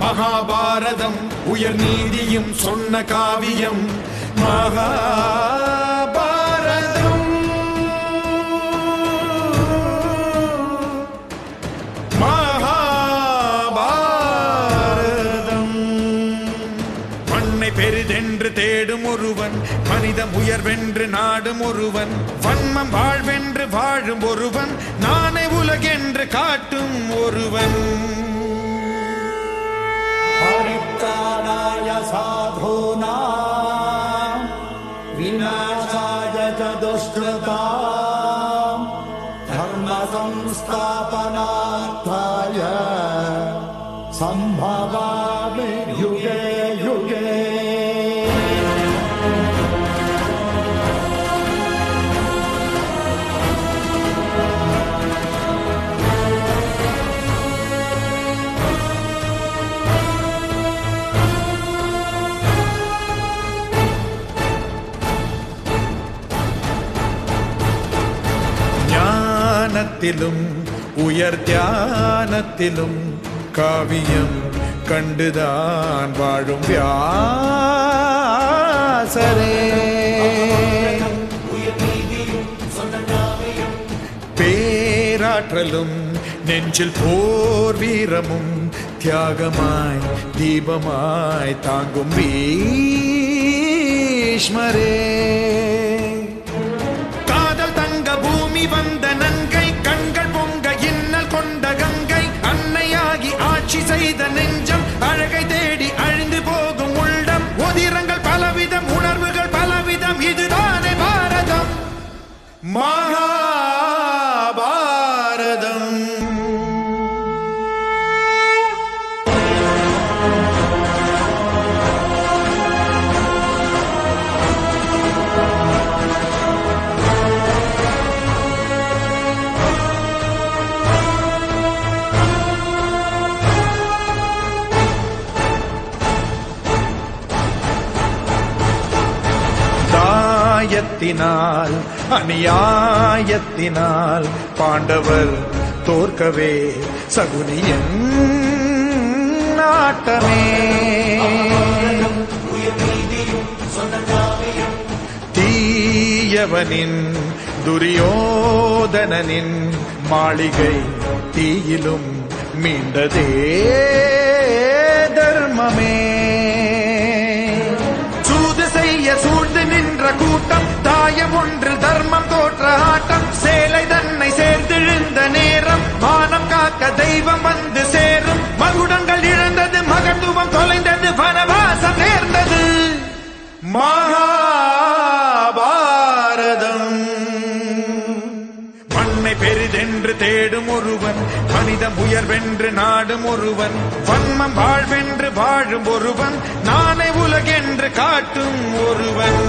மகாபாரதம் உயர் நீதியும் சொன்ன காவியம் மகாபாரதம். மகாபாரதம். மண்ணை பெரிதென்று தேடும் ஒருவன், மனிதம் உயர்வென்று நாடும் ஒருவன், வன்மம் வாழ்வென்று வாழும் ஒருவன், நானே உலகென்று காட்டும் ஒருவன். परित्राणाय साधूनां विनाशाय च दुष्कृतां धर्म संस्थापनार्थाय संभवामि युगे युगे. ஞானத்திலும் உயர் தியானத்திலும் காவியம் கண்டுதான் வாழும் வியாசரே. பேராற்றலும் நெஞ்சில் போர் வீரமும் தியாகமாய் தீபமாய் தாங்கும் பீஷ்மரே. வந்த நங்கை கண்கள் பொங்க இன்னல் கொண்ட கங்கை அன்னையாகி ஆட்சி செய்த நெஞ்சம் அழகை தேடி அழிந்து போகும் உள்ளம். உதிரங்கள் பலவிதம் உணர்வுகள் பலவிதம் இதுதானே பாரதம் மகாபாரதம். அநியாயத்தினால் அநியாயத்தினால் பாண்டவர் தோற்கவே சகுனியன் நாட்டமே. தீயவனின் துரியோதனனின் மாளிகை தீயிலும் மீண்டதே தர்மமே. சூழ்ந்து நின்ற கூட்டம் தாயம் ஒன்றில் தர்மம் தோற்ற ஆட்டம். சேலை தன்னை சேர்ந்திழுந்த நேரம் மானம் காக்க தெய்வம் வந்து சேரும். மகுடங்கள் இழந்தது மகத்துவம் தொலைந்தது வனவாசம் நேர்ந்தது மகாபாரதம். மண்ணை பெரிதென்று தேடும் ஒருவன், மனிதம் உயர்வென்று நாடும் ஒருவன், வன்மம் வாழ்வென்று வாழும் ஒருவன், நானே உலகென்று காட்டும் ஒருவன்.